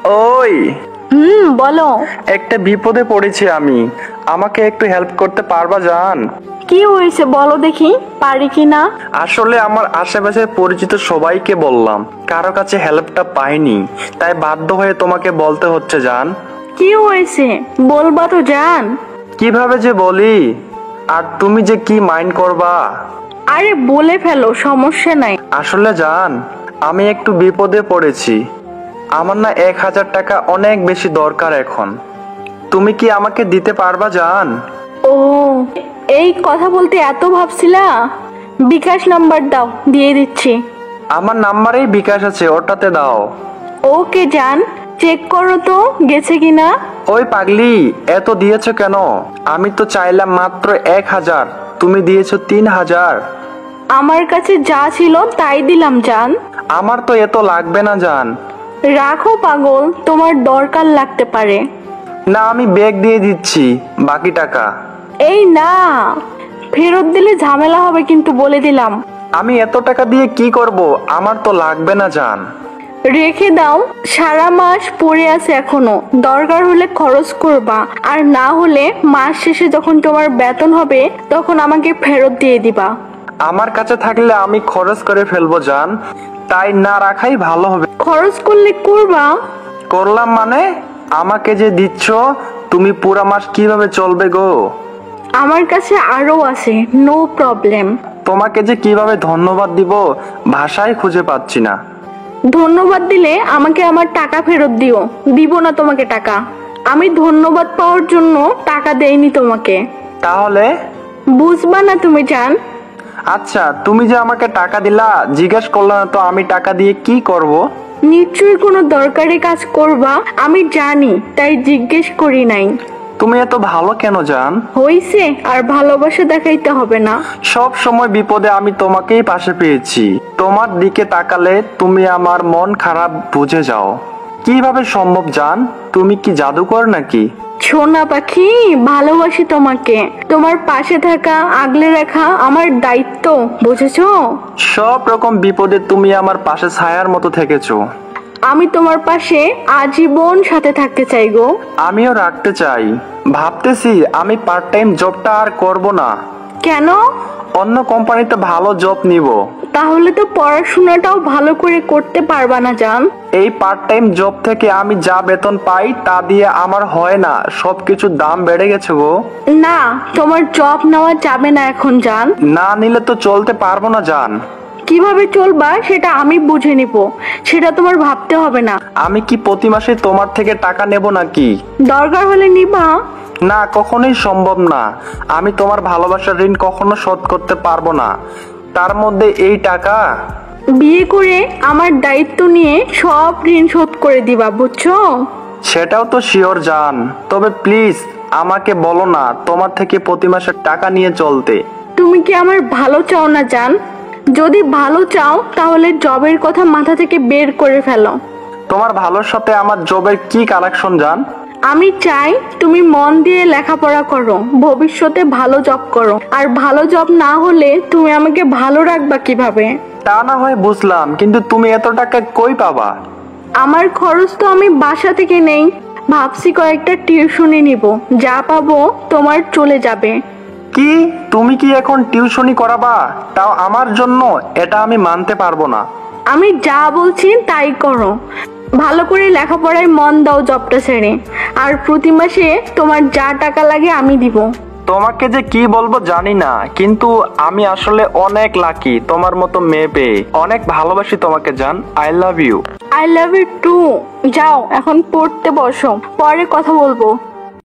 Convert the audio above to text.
ওই বলো। একটা বিপদে পড়েছি আমি, আমাকে একটু হেল্প করতে পারবা জান? কি হয়েছে বলো দেখি, পারি কিনা। আসলে আমার আশেপাশে পরিচিত সবাইকে বললাম, কারো কাছে হেল্পটা পাইনি, তাই বাধ্য হয়ে তোমাকে বলতে হচ্ছে জান। কি হয়েছে বলবা তো জান। কিভাবে যে বলি, আর তুমি যে কি মাইন্ড করবা। আরে বলে ফেলো, সমস্যা নাই। আসলে জান, আমি একটু বিপদে পড়েছি। আমার না 1000 টাকা অনেক বেশি দরকার এখন। তুমি কি আমাকে দিতে পারবা জান? ও, এই কথা বলতে এত ভাবছিলা? বিকাশ নাম্বার দাও, দিয়ে দিচ্ছি। আমার নাম্বারেই বিকাশ আছে, ওটাতে দাও। ওকে জান, চেক করো তো গেছে কিনা। ওই পাগলি, এত দিয়েছো কেন? আমি তো চাইলাম মাত্র 1000, তুমি দিয়েছো 3000। আমার কাছে যা ছিল তাই দিলাম জান। আমার তো এত লাগবে না জান। রাখো পাগল, তোমার দরকার লাগতে পারে। না, আমি ব্যাগ দিয়ে দিচ্ছি বাকি টাকা। এই না, ফেরত দিলে ঝামেলা হবে কিন্তু, বলে দিলাম। আমি এত টাকা দিয়ে কি করব? আমার তো লাগবে না জান। রেখে দাও, সারা মাস পড়ে আছে এখনো, দরকার হলে খরচ করবা, আর না হলে মাস শেষে যখন তোমার বেতন হবে তখন আমাকে ফেরত দিয়ে দিবা। আমার কাছে থাকলে আমি খরচ করে ফেলবো জান, তাই না রাখাই ভালো হবে। খরচ করলে করবা। করলাম মানে? আমাকে যে দিচ্ছ, তুমি পুরা মাস কিভাবে চলবে গো? আমার কাছে আরো আছে, নো প্রবলেম। তোমাকে যে কিভাবে ধন্যবাদ দিব ভাষাই খুঁজে পাচ্ছি না। ধন্যবাদ দিলে আমাকে আমার টাকা ফেরত দিও। দিব না তোমাকে টাকা, আমি ধন্যবাদ পাওয়ার জন্য টাকা দেইনি তোমাকে। তাহলে? বুঝবা না তুমি জান। আচ্ছা, তুমি যে আমাকে টাকা দিলা, জিজ্ঞেস করলা না তো আমি টাকা দিয়ে কি করব? নিশ্চয়ই কোনো দরকারি কাজ করবা, আমি জানি, তাই জিজ্ঞেস করি নাই। তুমি এত ভালো কেন জান? হইছে, আর ভালোবাসা দেখাইতে হবে না। সব সময় বিপদে আমি তোমাকেই পাশে পেয়েছি। তোমার দিকে তাকালে তুমি আমার মন খারাপ বুঝে যাও। কিভাবে সম্ভব জান? তুমি কি জাদুকর নাকি? সোনা পাখি, ভালোবাসি তোমাকে। তোমার পাশে থাকা, আগলে রাখা আমার দায়িত্ব, বুঝেছো? সব রকম বিপদে তুমি আমার পাশে ছায়ার মতো থেকেছো। আমি তোমার পাশে আজীবন সাথে থাকতে চাই গো। আমিও রাখতে চাই। ভাবতেছি আমি পার্ট টাইম জবটা আর করব না। কেন? অন্য কোম্পানিতে ভালো জব নিব। তাহলে তো পড়াশোনাটাও ভালো করে করতে পারবা না জান। এই পার্ট টাইম জব থেকে আমি যা বেতন পাই তা দিয়ে আমার হয় না, সবকিছুর দাম বেড়ে গেছে গো। না, তোমার জব নেওয়া যাবে না এখন জান। না নিলে তো চলতে পারবো না জান। কিভাবে চলবা সেটা আমি বুঝে নিব, সেটা তোমার ভাবতে হবে না। আমি কি প্রতি মাসে তোমার থেকে টাকা নেব নাকি? দরকার হলে নিবা। না, কখনোই সম্ভব না। আমি তোমার ভালোবাসার ঋণ কখনো শোধ করতে পারবো না, তার মধ্যে এই টাকা। বিয়ে করে আমার দায়িত্ব নিয়ে সব ঋণ শোধ করে দিবা, বুঝছো? সেটাও তো শিওর জান, তবে প্লিজ আমাকে বলো না তোমার থেকে প্রতি মাসে টাকা নিয়ে চলতে। তুমি কি আমার ভালো চাও না জান? যদি ভালো চাও তাহলে জবের কথা মাথা থেকে বের করে ফেলো। তোমার ভালোর সাথে আমার জবের কি কানেকশন জান? আমি চাই তুমি মন দিয়ে লেখাপড়া করো, ভবিষ্যতে ভালো জব করো, আর ভালো জব না হলে তুমি আমাকে ভালো রাখবা কিভাবে? তা না হয় বুঝলাম, কিন্তু তুমি এত টাকা কই পাবা? আমার খরচ তো আমি বাসা থেকে নেই। ভাবছি কয়েকটা টিউশনি নিব, যা পাবো তোমার চলে যাবে। কি? তুমি কি এখন টিউশনি করাবা? তাও আমার জন্য? এটা আমি মানতে পারবো না। আমি যা বলছি তাই করো। ভালো করে লেখাপড়ায় মন দাও জবটা ছেড়ে, আর প্রতি মাসে তোমার যা টাকা লাগে আমি দিব। তোমাকে যে কি বলবো জানি না, কিন্তু আমি আসলে অনেক লাকি তোমার মতো মেয়ে পেয়ে। অনেক ভালোবাসি তোমাকে জান। I love you. I love you too. যাও এখন পড়তে বসো, পরে কথা বলবো।